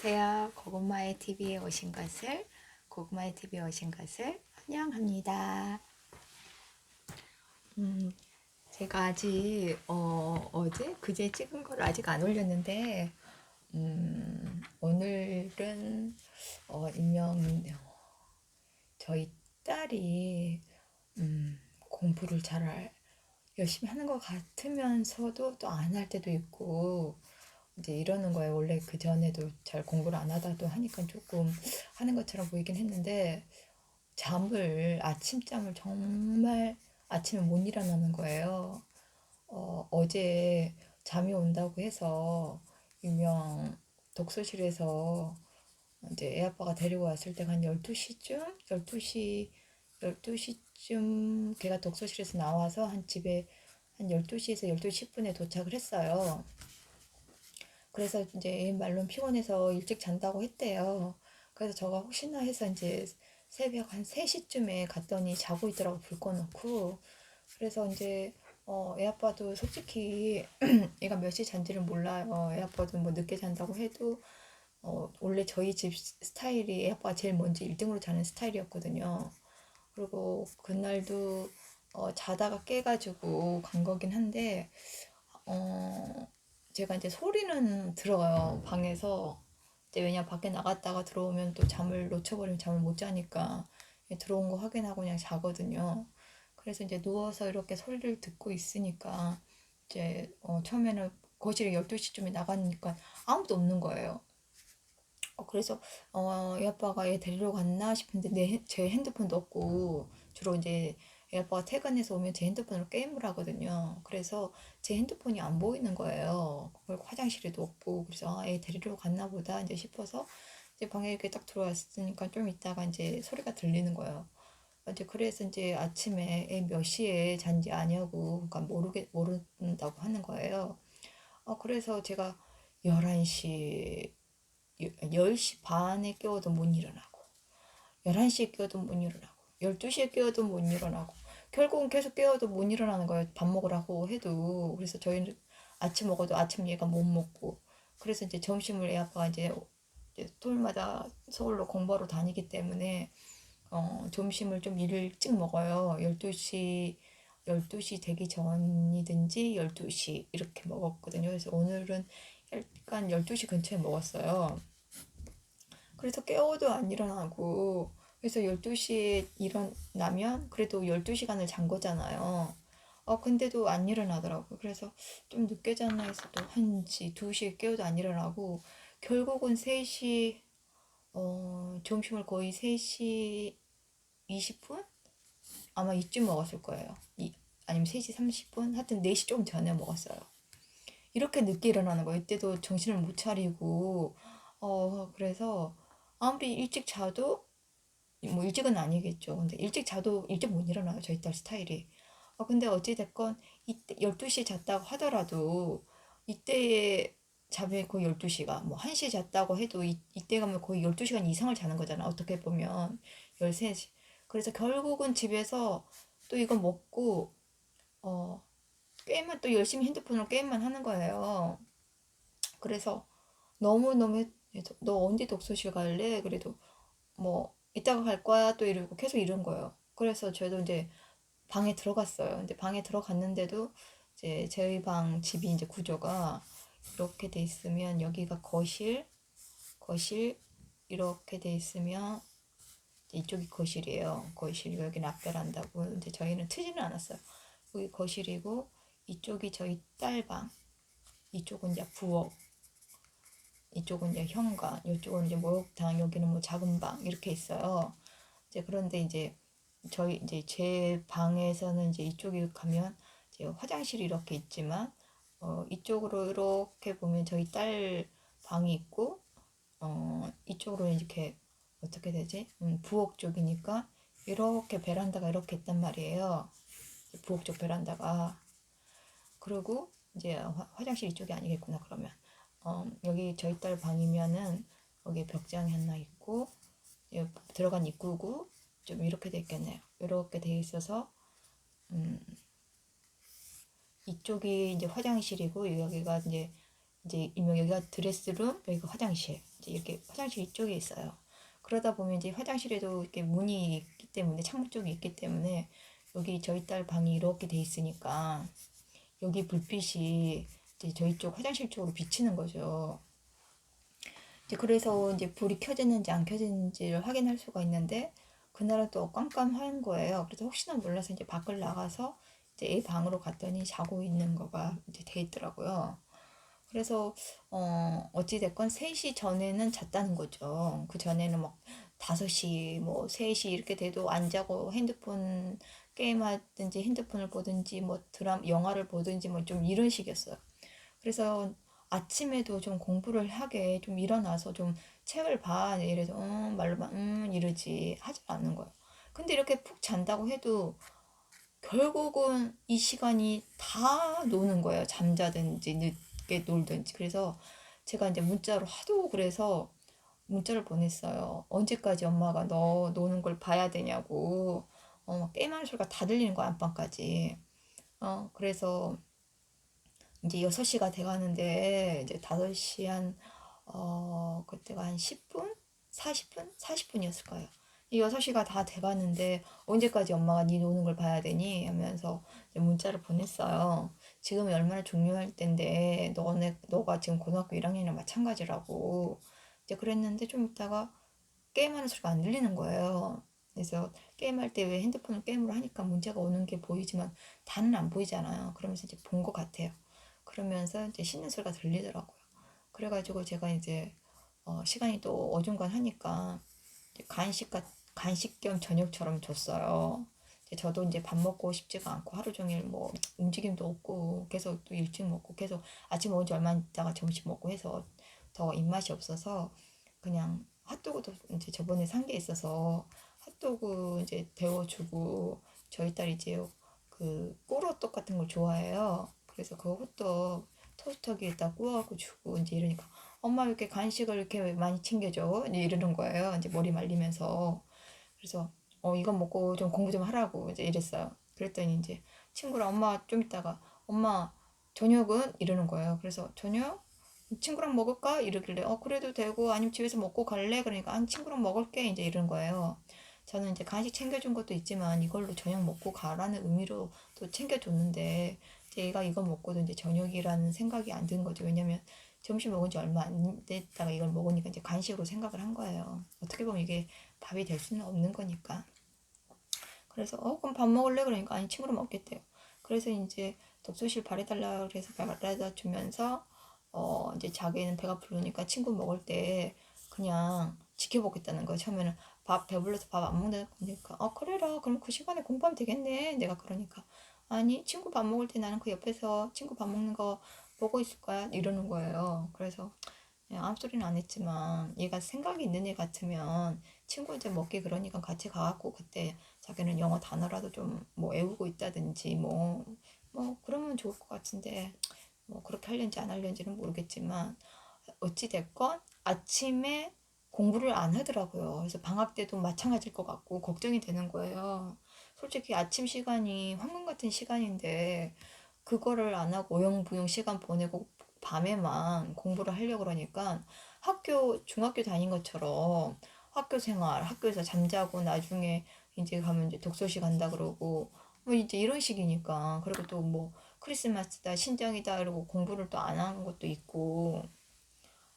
안녕하세요. 고구마의 TV에 오신 것을 환영합니다. 제가 아직 어제 그제 찍은 걸 아직 안 올렸는데 오늘은 일명 저희 딸이 공부를 열심히 하는 것 같으면서도 또 안 할 때도 있고 이제 이러는 거예요. 원래 그 전에도 잘 공부를 안 하다도 하니까 조금 하는 것처럼 보이긴 했는데 아침잠을 정말 아침에 못 일어나는 거예요. 어제 잠이 온다고 해서 일명 독서실에서 이제 애 아빠가 데리고 왔을 때가 한 12시쯤? 12시쯤 걔가 독서실에서 나와서 한 집에 한 12시에서 12시 10분에 도착을 했어요. 그래서 이제 애인 말론 피곤해서 일찍 잔다고 했대요. 그래서 저가 혹시나 해서 이제 새벽 한 3시쯤에 갔더니 자고 있더라고, 불 꺼놓고. 그래서 이제 애 아빠도 솔직히 얘가 몇 시 잔지를 몰라요. 애 아빠도 뭐 늦게 잔다고 해도 원래 저희 집 스타일이 애 아빠가 제일 먼저 1등으로 자는 스타일이었거든요. 그리고 그날도 자다가 깨가지고 간 거긴 한데 어, 제가 이제 소리는 들어요, 방에서. 이제 왜냐, 밖에 나갔다가 들어오면 또 잠을 놓쳐버리면 잠을 못 자니까 들어온 거 확인하고 그냥 자거든요. 그래서 이제 누워서 이렇게 소리를 듣고 있으니까 이제 처음에는 거실에 12시쯤에 나가니까 아무도 없는 거예요. 그래서 애 아빠가 얘 데리러 갔나 싶은데 제 핸드폰도 없고 주로 이제 애 아빠가 퇴근해서 오면 제 핸드폰으로 게임을 하거든요. 그래서 제 핸드폰이 안 보이는 거예요. 그리고 화장실에도 없고 그래서 애 데리러 갔나 보다 이제 싶어서 이제 방에 이렇게 딱 들어왔으니까 좀 있다가 이제 소리가 들리는 거예요. 이제 그래서 이제 아침에 애 몇 시에 잔지 아냐고 그러니까 모른다고 하는 거예요. 그래서 제가 11시 10시 반에 깨워도 못 일어나고 11시에 깨워도 못 일어나고 12시에 깨워도 못 일어나고 결국은 계속 깨워도 못 일어나는 거예요. 밥 먹으라고 해도. 그래서 저희는 아침 먹어도 아침 얘가 못 먹고 그래서 이제 점심을 애 아빠가 이제 토요일마다 서울로 공부하러 다니기 때문에 점심을 좀 일찍 먹어요. 12시 되기 전이든지 12시 이렇게 먹었거든요. 그래서 오늘은 약간 12시 근처에 먹었어요. 그래서 깨워도 안 일어나고 그래서 12시에 일어나면 그래도 12시간을 잔 거잖아요. 근데도 안 일어나더라고요. 그래서 좀 늦게 잤나 해서 또 1시, 2시에 깨워도 안 일어나고 결국은 3시, 점심을 거의 3시 20분? 아마 이쯤 먹었을 거예요. 아니면 3시 30분? 하여튼 4시 좀 전에 먹었어요. 이렇게 늦게 일어나는 거예요. 이때도 정신을 못 차리고, 그래서 아무리 일찍 자도, 뭐 일찍은 아니겠죠. 근데 일찍 자도 일찍 못 일어나요. 저희 딸 스타일이. 근데 어찌됐건, 이때 12시에 잤다고 하더라도, 이때에 자면 거의 12시가, 뭐 1시에 잤다고 해도 이때 가면 거의 12시간 이상을 자는 거잖아. 어떻게 보면. 13시. 그래서 결국은 집에서 또 이거 먹고, 어, 게임만 또 열심히 핸드폰으로 게임만 하는 거예요. 그래서 너무너무 너 언제 독서실 갈래? 그래도 뭐 이따가 갈 거야 또 이러고 계속 이런 거예요. 그래서 저도 이제 방에 들어갔어요. 근데 방에 들어갔는데도 이제 저희 방 집이 이제 구조가 이렇게 돼 있으면 여기가 거실 이렇게 돼 있으면 이쪽이 거실이에요. 거실이고 여기는 앞베란다고. 이제 저희는 트지는 않았어요. 여기 거실이고 이쪽이 저희 딸 방, 이쪽은 이제 부엌, 이쪽은 이제 현관, 이쪽은 이제 목욕탕, 여기는 뭐 작은 방 이렇게 있어요. 이제 그런데 이제 제 방에서는 이제 이쪽에 가면 이제 화장실이 이렇게 있지만 이쪽으로 이렇게 보면 저희 딸 방이 있고 이쪽으로 이렇게 어떻게 되지? 부엌 쪽이니까 이렇게 베란다가 이렇게 있단 말이에요. 부엌 쪽 베란다가. 그리고 이제 화장실 이쪽이 아니겠구나 그러면. 여기 저희 딸 방이면은 여기 벽장이 하나 있고 들어간 입구고 좀 이렇게 돼 있겠네요. 이렇게 돼 있어서 이쪽이 이제 화장실이고 여기가 이제 일명 여기가 드레스룸 여기가 화장실 이제 이렇게 화장실 이쪽에 있어요. 그러다 보면 이제 화장실에도 이렇게 문이 있기 때문에 창문 쪽이 있기 때문에 여기 저희 딸 방이 이렇게 돼 있으니까 여기 불빛이 이제 저희 쪽 화장실 쪽으로 비치는 거죠. 이제 그래서 이제 불이 켜졌는지 안 켜졌는지를 확인할 수가 있는데 그날은 또 깜깜한 거예요. 그래서 혹시나 몰라서 이제 밖을 나가서 이제 애 방으로 갔더니 자고 있는 거가 이제 돼 있더라고요. 그래서 어찌 됐건 3시 전에는 잤다는 거죠. 그 전에는 막 5시 뭐 3시 이렇게 돼도 안 자고 핸드폰 게임하든지 핸드폰을 보든지 뭐 드라마 영화를 보든지 뭐 좀 이런 식이었어요. 그래서 아침에도 좀 공부를 하게 좀 일어나서 좀 책을 봐 이래서 말로만 이러지 하지 않는 거예요. 근데 이렇게 푹 잔다고 해도 결국은 이 시간이 다 노는 거예요. 잠자든지 늦게 놀든지. 그래서 제가 이제 문자로 하도 그래서 문자를 보냈어요. 언제까지 엄마가 너 노는 걸 봐야 되냐고. 게임하는 소리가 다 들리는 거야, 안방까지. 그래서 이제 6시가 돼가는데 이제 5시 그때가 한 10분? 40분? 40분이었을 거예요. 이 6시가 다 돼가는데 언제까지 엄마가 네 노는 걸 봐야 되니? 하면서 문자를 보냈어요. 지금이 얼마나 중요할 때인데 너가 지금 고등학교 1학년이랑 마찬가지라고. 이제 그랬는데 좀 있다가 게임하는 소리가 안 들리는 거예요. 그래서 게임할 때 왜 핸드폰을 게임으로 하니까 문제가 오는 게 보이지만 다는 안 보이잖아요. 그러면서 이제 본 것 같아요. 그러면서 이제 씻는 소리가 들리더라고요. 그래가지고 제가 이제 시간이 또 어중간하니까 간식 겸 저녁처럼 줬어요. 저도 이제 밥 먹고 싶지가 않고 하루 종일 뭐 움직임도 없고 계속 또 일찍 먹고 계속 아침 먹은 지 얼마 있다가 점심 먹고 해서 더 입맛이 없어서 그냥 핫도그도 이제 저번에 산 게 있어서 핫도그 이제 데워주고 저희 딸이 이제 그 꼬르호떡 같은 걸 좋아해요. 그래서 그 호떡 토스터기에다 구워갖고 주고 이제 이러니까 엄마 왜 이렇게 간식을 이렇게 많이 챙겨줘? 이제 이러는 거예요. 이제 머리 말리면서. 그래서 이건 먹고 좀 공부 좀 하라고 이제 이랬어요. 그랬더니 이제 친구랑 엄마 좀 있다가 엄마 저녁은 이러는 거예요. 그래서 저녁 친구랑 먹을까? 이러길래 그래도 되고 아니면 집에서 먹고 갈래? 그러니까 아니 친구랑 먹을게 이제 이러는 거예요. 저는 이제 간식 챙겨준 것도 있지만 이걸로 저녁 먹고 가라는 의미로 또 챙겨줬는데 제가 이거 먹고도 이제 저녁이라는 생각이 안 든 거죠. 왜냐면 점심 먹은 지 얼마 안 됐다가 이걸 먹으니까 이제 간식으로 생각을 한 거예요. 어떻게 보면 이게 밥이 될 수는 없는 거니까. 그래서 그럼 밥 먹을래? 그러니까 아니 친구랑 먹겠대요. 그래서 이제 독서실 바래달라 그래서 바래다 주면서 이제 자기는 배가 부르니까 친구 먹을 때 그냥 지켜보겠다는 거예요. 처음에는 밥 배불러서 밥 안 먹는다 그러니까 그래라 그럼 그 시간에 공부하면 되겠네. 내가 그러니까 아니 친구 밥 먹을 때 나는 그 옆에서 친구 밥 먹는 거 보고 있을 거야 이러는 거예요. 그래서 아무 소리는 안 했지만 얘가 생각이 있는 애 같으면 친구 이제 먹기 그러니까 같이 가갖고 그때 자기는 영어 단어라도 좀 뭐 외우고 있다든지 뭐 그러면 좋을 것 같은데 뭐 그렇게 하려는지 안 하려는지는 모르겠지만 어찌 됐건 아침에 공부를 안 하더라고요. 그래서 방학 때도 마찬가지일 것 같고 걱정이 되는 거예요. 솔직히 아침 시간이 황금 같은 시간인데 그거를 안 하고 오영부영 시간 보내고 밤에만 공부를 하려고 그러니까 중학교 다닌 것처럼 학교 생활, 학교에서 잠자고 나중에 이제 가면 이제 독서실 간다 그러고 뭐 이제 이런 식이니까 그리고 또 뭐 크리스마스다 신정이다 그러고 공부를 또 안 하는 것도 있고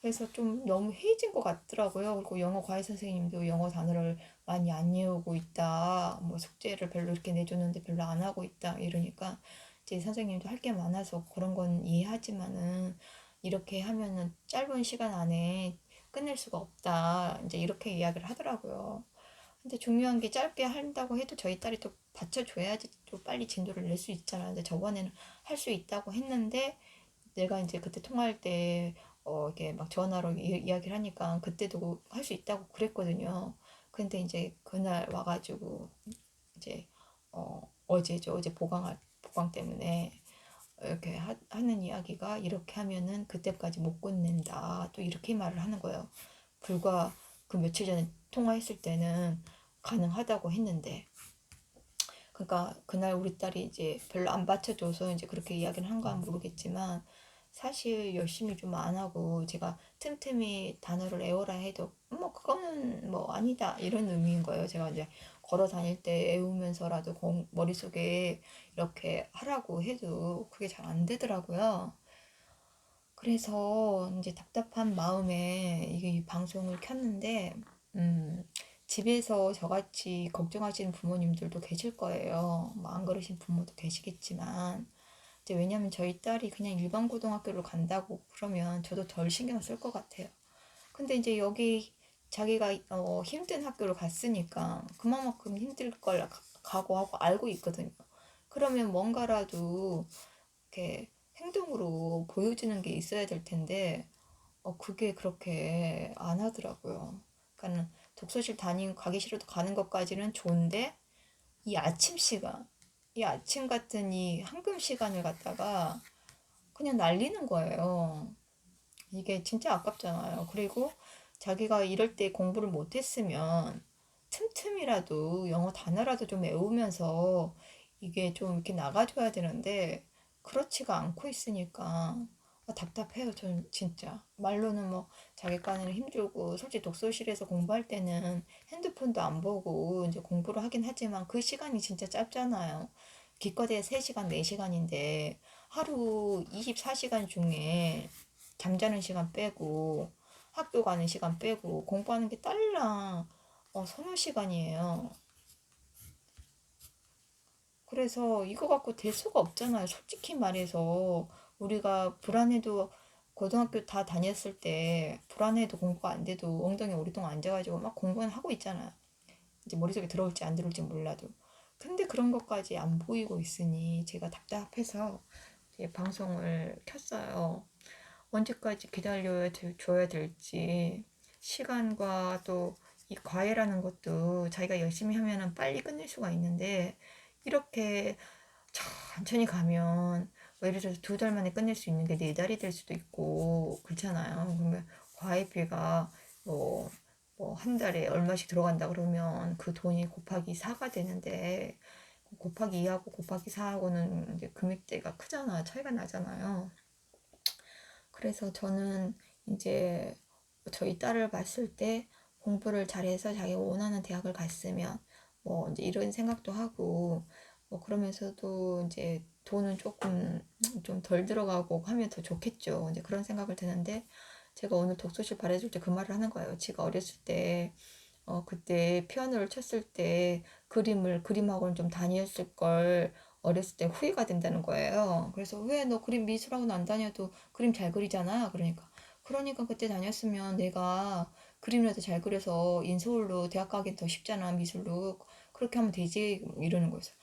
그래서 좀 너무 해이진 것 같더라고요. 그리고 영어 과외 선생님도 영어 단어를 많이 안 외우고 있다. 뭐 숙제를 별로 이렇게 내줬는데 별로 안 하고 있다. 이러니까 이제 선생님도 할 게 많아서 그런 건 이해하지만은 이렇게 하면은 짧은 시간 안에 끝낼 수가 없다. 이제 이렇게 이야기를 하더라고요. 근데 중요한 게 짧게 한다고 해도 저희 딸이 또 받쳐줘야지 또 빨리 진도를 낼 수 있잖아요. 근데 저번에는 할 수 있다고 했는데 내가 이제 그때 통화할 때 이게 막 전화로 이야기를 하니까 그때도 할 수 있다고 그랬거든요. 근데 이제 그날 와가지고 이제 어제죠. 어제 보강 때문에 이렇게 하는 이야기가 이렇게 하면은 그때까지 못 끝낸다. 또 이렇게 말을 하는 거예요. 불과 그 며칠 전에 통화했을 때는 가능하다고 했는데 그러니까 그날 우리 딸이 이제 별로 안 받쳐줘서 이제 그렇게 이야기를 한 건 모르겠지만 사실 열심히 좀 안 하고 제가 틈틈이 단어를 외워라 해도 뭐 그거는 뭐 아니다 이런 의미인 거예요. 제가 이제 걸어 다닐 때 외우면서라도 머릿속에 이렇게 하라고 해도 그게 잘 안 되더라고요. 그래서 이제 답답한 마음에 이게 이 방송을 켰는데, 음, 집에서 저같이 걱정하시는 부모님들도 계실 거예요. 뭐 안 그러신 부모도 계시겠지만, 이제 왜냐면 저희 딸이 그냥 일반 고등학교를 간다고 그러면 저도 덜 신경 쓸 것 같아요. 근데 이제 여기 자기가 힘든 학교를 갔으니까 그만큼 힘들 걸 각오하고 알고 있거든요. 그러면 뭔가라도 이렇게 행동으로 보여주는 게 있어야 될 텐데, 그게 그렇게 안 하더라고요. 그러니까 독서실 가기 싫어도 가는 것까지는 좋은데, 이 아침 시간, 이 아침 같은 이 황금 시간을 갖다가 그냥 날리는 거예요. 이게 진짜 아깝잖아요. 그리고 자기가 이럴 때 공부를 못했으면 틈틈이라도 영어 단어라도 좀 외우면서 이게 좀 이렇게 나가줘야 되는데 그렇지가 않고 있으니까 답답해요. 전 진짜 말로는 뭐 자기 과는 힘들고 솔직히 독서실에서 공부할 때는 핸드폰도 안 보고 이제 공부를 하긴 하지만 그 시간이 진짜 짧잖아요. 기껏해야 3시간, 4시간인데 하루 24시간 중에 잠자는 시간 빼고 학교 가는 시간 빼고 공부하는 게 딸랑 서너 시간이에요. 그래서 이거 갖고 될 수가 없잖아요. 솔직히 말해서 우리가 불안해도 고등학교 다 다녔을 때 불안해도 공부가 안 돼도 엉덩이 오리통 앉아가지고 막 공부는 하고 있잖아요. 이제 머릿속에 들어올지 안 들어올지 몰라도. 근데 그런 것까지 안 보이고 있으니 제가 답답해서 이제 방송을 켰어요. 언제까지 줘야 될지 시간과 또 이 과외라는 것도 자기가 열심히 하면은 빨리 끝낼 수가 있는데 이렇게 천천히 가면 뭐 예를 들어서 2달 만에 끝낼 수 있는 게 4달이 될 수도 있고 그렇잖아요. 그러면 과외비가 뭐 한 달에 얼마씩 들어간다 그러면 그 돈이 곱하기 4가 되는데 곱하기 2하고 곱하기 4하고는 이제 금액대가 크잖아. 차이가 나잖아요. 그래서 저는 이제 저희 딸을 봤을 때 공부를 잘해서 자기가 원하는 대학을 갔으면 뭐 이제 이런 생각도 하고 뭐 그러면서도 이제 돈은 조금 좀 덜 들어가고 하면 더 좋겠죠. 이제 그런 생각을 드는데 제가 오늘 독서실 바래줄 때 그 말을 하는 거예요. 지가 어렸을 때 그때 피아노를 쳤을 때 그림학원 좀 다녔을 걸 어렸을 때 후회가 된다는 거예요. 그래서 왜 너 그림 미술학원 안 다녀도 그림 잘 그리잖아. 그러니까 그때 다녔으면 내가 그림이라도 잘 그려서 인서울로 대학 가긴 더 쉽잖아. 미술로. 그렇게 하면 되지. 이러는 거죠.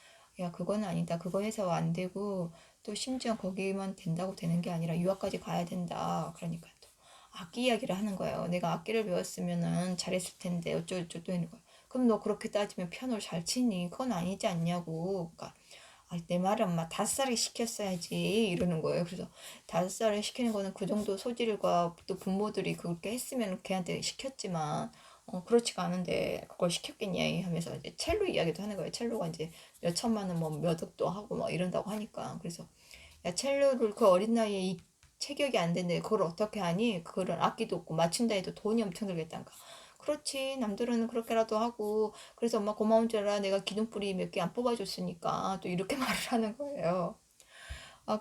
야, 그건 아니다. 그거 해서 안 되고 또 심지어 거기만 된다고 되는 게 아니라 유학까지 가야 된다. 그러니까 악기 이야기를 하는 거예요. 내가 악기를 배웠으면은 잘했을 텐데 어쩌고저쩌고 하는 거예요. 그럼 너 그렇게 따지면 피아노를 잘 치니? 그건 아니지 않냐고. 그러니까 내 말은 막 5살에 시켰어야지 이러는 거예요. 그래서 5살에 시키는 거는 그 정도 소질과 또 부모들이 그렇게 했으면 걔한테 시켰지만 그렇지가 않은데 그걸 시켰겠냐 하면서 이제 첼로 이야기도 하는 거예요. 첼로가 이제 몇 천만 원 뭐 몇 억도 하고 막 이런다고 하니까 그래서 야, 첼로를 그 어린 나이에 체격이 안 되는데 그걸 어떻게 하니? 그런 악기도 없고 맞춘다 해도 돈이 엄청 들겠다니까. 그렇지. 남들은 그렇게라도 하고 그래서 엄마 고마운 줄 알아. 내가 기둥뿌리 몇 개 안 뽑아줬으니까 또 이렇게 말을 하는 거예요.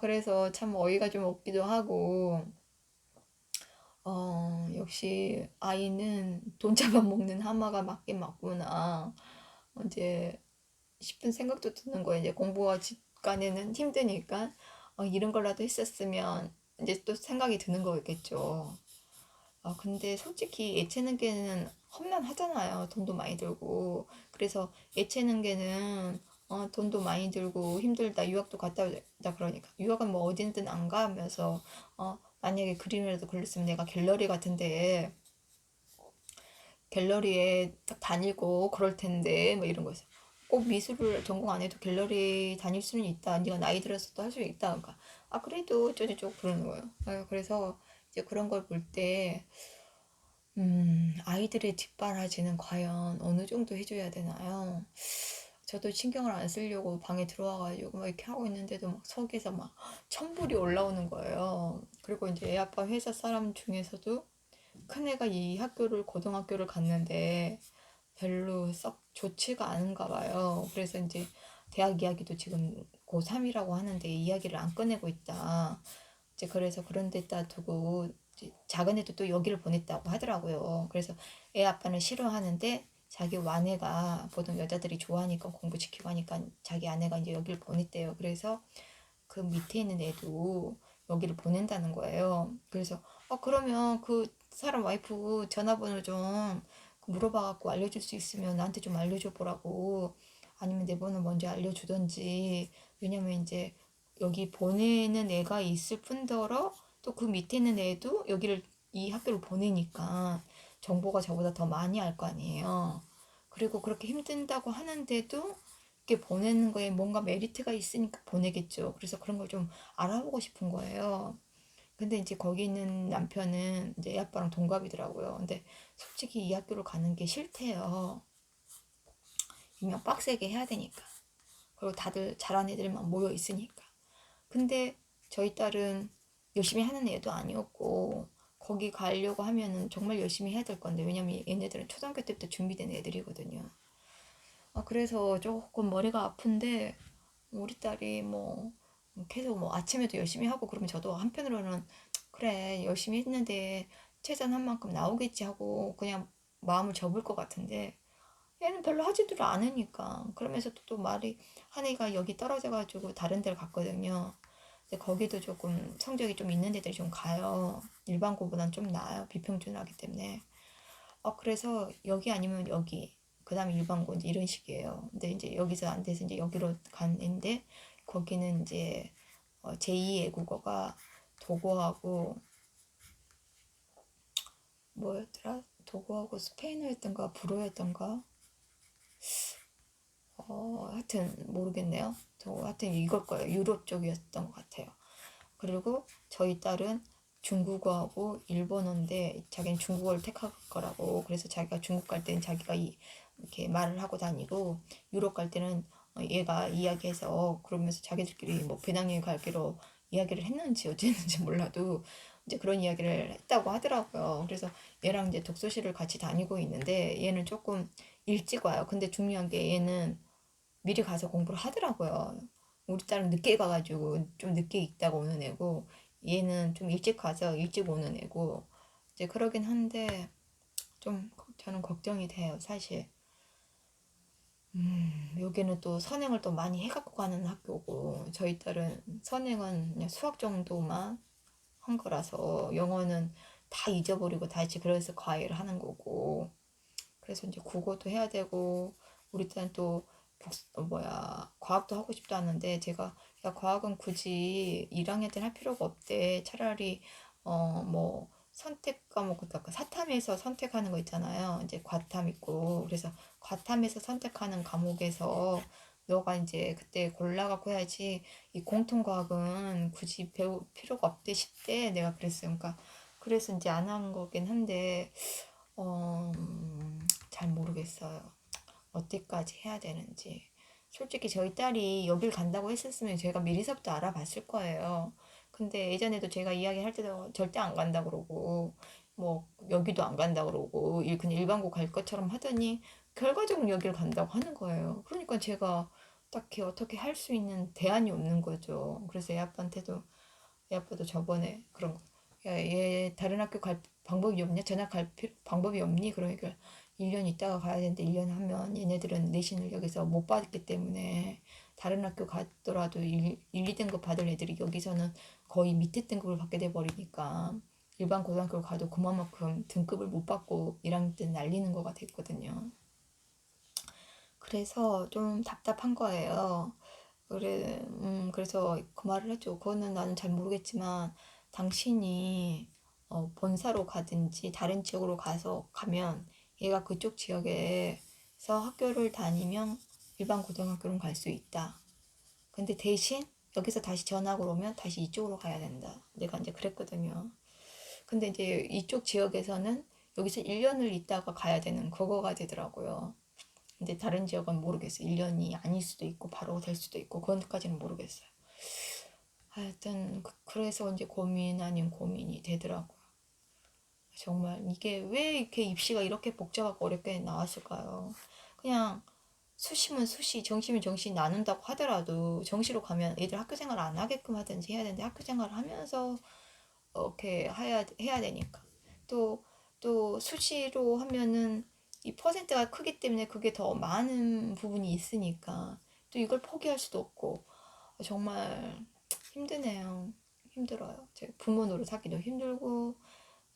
그래서 참 어이가 좀 없기도 하고 역시 아이는 돈 잡아먹는 하마가 맞긴 맞구나. 이제 싶은 생각도 드는 거예요. 이제 공부와 집간에는 힘드니까 이런 걸라도 했었으면 이제 또 생각이 드는 거겠죠. 근데 솔직히 예체능계는 험난하잖아요. 돈도 많이 들고. 그래서 예체능계는 돈도 많이 들고 힘들다. 유학도 갔다 오다 그러니까. 유학은 뭐 어딘든 안 가면서 만약에 그림이라도 그렸으면 내가 갤러리 같은데 갤러리에 딱 다니고 그럴 텐데 뭐 이런 거죠. 꼭 미술을 전공 안 해도 갤러리 다닐 수는 있다. 네가 나이 들어서도 할 수 있다. 그러니까 그래도 어쩌고저쩌고 그러는 거예요. 그래서 이제 그런 걸 볼 때 아이들의 뒷바라지는 과연 어느 정도 해줘야 되나요? 저도 신경을 안 쓰려고 방에 들어와가지고 막 이렇게 하고 있는데도 막 속에서 막 천불이 올라오는 거예요. 그리고 이제 애 아빠 회사 사람 중에서도 큰애가 이 학교를 고등학교를 갔는데 별로 썩 좋지가 않은가 봐요. 그래서 이제 대학 이야기도 지금 고3이라고 하는데 이야기를 안 꺼내고 있다. 이제 그래서 그런 데다 두고 이제 작은 애도 또 여기를 보냈다고 하더라고요. 그래서 애 아빠는 싫어하는데 자기 와내가 보통 여자들이 좋아하니까 공부시키고 하니까 자기 아내가 이제 여기를 보냈대요. 그래서 그 밑에 있는 애도 여기를 보낸다는 거예요. 그래서 그러면 그 사람 와이프 전화번호 좀 물어봐갖고 알려줄 수 있으면 나한테 좀 알려줘 보라고, 아니면 내 번호 먼저 알려주던지. 왜냐면 이제 여기 보내는 애가 있을 뿐더러 또 그 밑에 있는 애도 여기를 이 학교를 보내니까 정보가 저보다 더 많이 알 거 아니에요. 그리고 그렇게 힘든다고 하는데도 이렇게 보내는 거에 뭔가 메리트가 있으니까 보내겠죠. 그래서 그런 걸 좀 알아보고 싶은 거예요. 근데 이제 거기 있는 남편은 이제 애 아빠랑 동갑이더라고요. 근데 솔직히 이 학교를 가는 게 싫대요. 그냥 빡세게 해야 되니까. 그리고 다들 잘하는 애들만 모여 있으니까. 근데 저희 딸은 열심히 하는 애도 아니었고, 거기 가려고 하면은 정말 열심히 해야 될 건데, 왜냐면 얘네들은 초등학교 때부터 준비된 애들이거든요. 그래서 조금 머리가 아픈데, 우리 딸이 뭐 계속 뭐 아침에도 열심히 하고 그러면 저도 한편으로는 그래 열심히 했는데 최선한 만큼 나오겠지 하고 그냥 마음을 접을 것 같은데, 얘는 별로 하지도 않으니까. 그러면서 또 말이, 한 애가 여기 떨어져 가지고 다른 데를 갔거든요. 근데 거기도 조금 성적이 좀 있는 데들이 좀 가요. 일반고보단 좀 나아요. 비평준하기 때문에. 그래서 여기 아니면 여기, 그 다음에 일반고, 이제 이런 식이에요. 근데 이제 여기서 안 돼서 이제 여기로 간 애인데, 거기는 이제 제2 외국어가 독어하고 뭐였더라? 독어하고 스페인어였던가 불어였던가, 하여튼 모르겠네요. 하여튼 이걸 거예요. 유럽 쪽이었던 것 같아요. 그리고 저희 딸은 중국어하고 일본어인데 자기는 중국어를 택할 거라고. 그래서 자기가 중국 갈 때는 자기가 이렇게 말을 하고 다니고, 유럽 갈 때는 얘가 이야기해서, 그러면서 자기들끼리 뭐 배낭여행 갈기로 이야기를 했는지 어쨌는지 몰라도 이제 그런 이야기를 했다고 하더라고요. 그래서 얘랑 이제 독서실을 같이 다니고 있는데 얘는 조금 일찍 와요. 근데 중요한 게 얘는 미리 가서 공부를 하더라고요. 우리 딸은 늦게 가가지고 좀 늦게 있다가 오는 애고, 얘는 좀 일찍 가서 일찍 오는 애고, 이제 그러긴 한데 좀 저는 걱정이 돼요, 사실. 여기는 또 선행을 또 많이 해갖고 가는 학교고, 저희 딸은 선행은 그냥 수학 정도만 한 거라서 영어는 다 잊어버리고 다시 그래서 과외를 하는 거고, 그래서 이제 국어도 해야 되고, 우리 딸은 또 과학도 하고 싶다 하는데, 제가 야 과학은 굳이 1학년 때는 할 필요가 없대. 차라리 뭐 선택 과목, 그러니까 사탐에서 선택하는 거 있잖아요. 이제 과탐 있고, 그래서 과탐에서 선택하는 과목에서 너가 이제 그때 골라갖고 해야지, 이 공통과학은 굳이 배울 필요가 없대 싶대. 내가 그랬어요. 그러니까 그래서 이제 안 한 거긴 한데, 잘 모르겠어요. 어디까지 해야 되는지. 솔직히 저희 딸이 여길 간다고 했었으면 제가 미리서부터 알아봤을 거예요. 근데 예전에도 제가 이야기할 때도 절대 안 간다 그러고, 뭐 여기도 안 간다 그러고, 그냥 일반고 갈 것처럼 하더니 결과적으로 여기를 간다고 하는 거예요. 그러니까 제가 딱히 어떻게 할 수 있는 대안이 없는 거죠. 그래서 애 아빠도 저번에 그런 거, 야, 얘 다른 학교 갈 방법이 없냐? 전학 갈 방법이 없니? 그러니까 1년 있다가 가야 되는데, 1년 하면 얘네들은 내신을 여기서 못 받기 때문에 다른 학교 갔더라도 2등급 받을 애들이 여기서는 거의 밑에 등급을 받게 돼 버리니까 일반 고등학교를 가도 그만큼 등급을 못 받고 1학년 때 날리는 거가 됐거든요. 그래서 좀 답답한 거예요. 그래서 그 말을 했죠. 그거는 나는 잘 모르겠지만 당신이 본사로 가든지 다른 지역으로 가면 얘가 그쪽 지역에서 학교를 다니면 일반 고등학교는 갈 수 있다. 근데 대신 여기서 다시 전학을 오면 다시 이쪽으로 가야 된다. 내가 이제 그랬거든요. 근데 이제 이쪽 지역에서는 여기서 1년을 있다가 가야 되는 그거가 되더라고요. 근데 다른 지역은 모르겠어요. 1년이 아닐 수도 있고 바로 될 수도 있고 그건까지는 모르겠어요. 하여튼 그래서 이제 고민 아닌 고민이 되더라고요. 정말 이게 왜 이렇게 입시가 이렇게 복잡하고 어렵게 나왔을까요? 그냥 수시면 수시, 정시면 정시 나눈다고 하더라도 정시로 가면 애들 학교 생활 안 하게끔 하든지 해야 되는데 학교 생활을 하면서 이렇게 해야 되니까. 또, 또 수시로 하면은 이 퍼센트가 크기 때문에 그게 더 많은 부분이 있으니까 또 이걸 포기할 수도 없고 정말 힘드네요. 힘들어요. 제 부모 노릇하기도 힘들고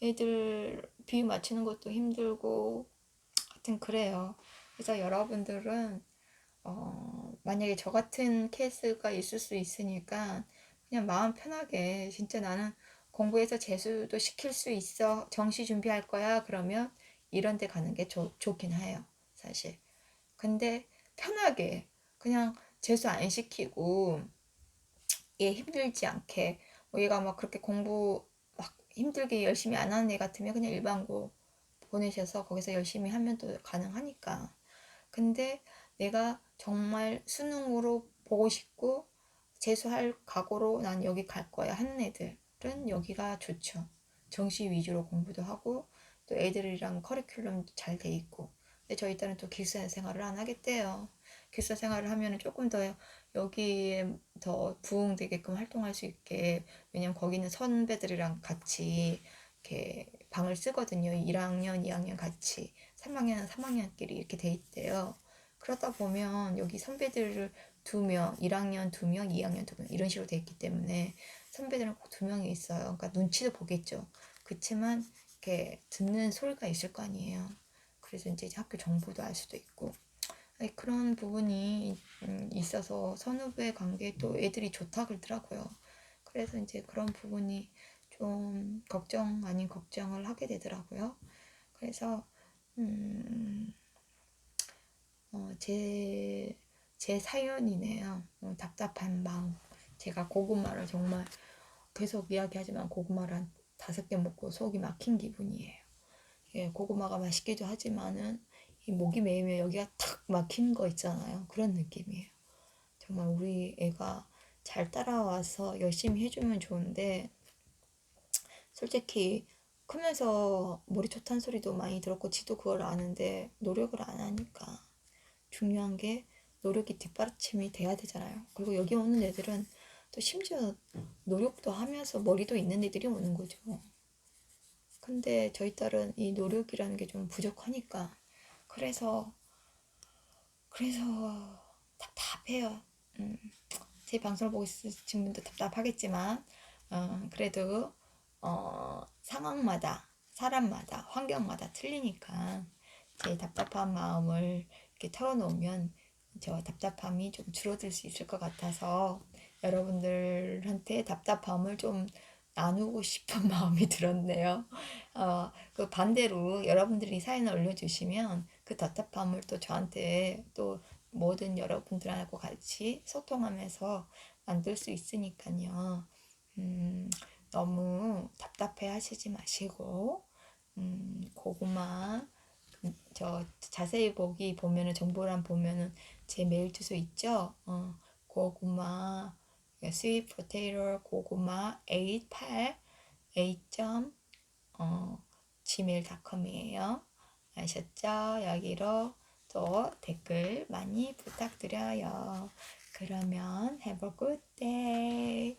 애들 비유 맞추는 것도 힘들고 하여튼 그래요. 그래서 여러분들은 만약에 저 같은 케이스가 있을 수 있으니까 그냥 마음 편하게 진짜 나는 공부해서 재수도 시킬 수 있어. 정시 준비할 거야. 그러면 이런 데 가는 게 좋긴 해요. 사실. 근데 편하게 그냥 재수 안 시키고 얘 힘들지 않게 뭐 얘가 막 그렇게 공부 막 힘들게 열심히 안 하는 애 같으면 그냥 일반고 보내셔서 거기서 열심히 하면 또 가능하니까. 근데 내가 정말 수능으로 보고 싶고 재수할 각오로 난 여기 갈 거야 하는 애들은 여기가 좋죠. 정시 위주로 공부도 하고 또 애들이랑 커리큘럼도 잘 돼 있고. 근데 저희 딸은 또 기숙사 생활을 안 하겠대요. 기숙사 생활을 하면 조금 더 여기에 더 부응되게끔 활동할 수 있게. 왜냐면 거기는 선배들이랑 같이 이렇게 방을 쓰거든요. 1학년, 2학년 같이. 3학년은 3학년끼리 이렇게 돼 있대요. 그러다 보면 여기 선배들을 2명, 1학년 2명, 2학년 2명 이런 식으로 돼 있기 때문에 선배들은 꼭 2명이 있어요. 그러니까 눈치도 보겠죠. 그렇지만 이렇게 듣는 소리가 있을 거 아니에요. 그래서 이제 학교 정보도 알 수도 있고 그런 부분이 있어서 선후배 관계에 또 애들이 좋다 그러더라고요. 그래서 이제 그런 부분이 좀 걱정 아닌 걱정을 하게 되더라고요. 그래서 음, 제 사연이네요. 답답한 마음. 제가 고구마를 정말 계속 이야기하지만 고구마를 한 5개 먹고 속이 막힌 기분이에요. 예, 고구마가 맛있기도 하지만은 이 목이 메이면 여기가 탁 막힌 거 있잖아요. 그런 느낌이에요. 정말 우리 애가 잘 따라와서 열심히 해주면 좋은데 솔직히 크면서 머리 좋다는 소리도 많이 들었고 지도 그걸 아는데 노력을 안 하니까 중요한 게 노력이 뒷받침이 돼야 되잖아요. 그리고 여기 오는 애들은 또 심지어 노력도 하면서 머리도 있는 애들이 오는 거죠. 근데 저희 딸은 이 노력이라는 게 좀 부족하니까 그래서 답답해요. 제 방송을 보고 있으신 분도 답답하겠지만 그래도 상황마다 사람마다 환경마다 틀리니까 제 답답한 마음을 이렇게 털어놓으면 저 답답함이 좀 줄어들 수 있을 것 같아서 여러분들한테 답답함을 좀 나누고 싶은 마음이 들었네요. 그 반대로 여러분들이 사연을 올려주시면 그 답답함을 또 저한테 또 모든 여러분들하고 같이 소통하면서 만들 수 있으니까요. 너무 답답해 하시지 마시고, 고구마, 저 자세히 보면은 정보란 보면은 제 메일 주소 있죠? 고구마, sweet potato 고구마 88 8점 gmail.com이에요. 아셨죠? 여기로 또 댓글 많이 부탁드려요. 그러면 have a good day.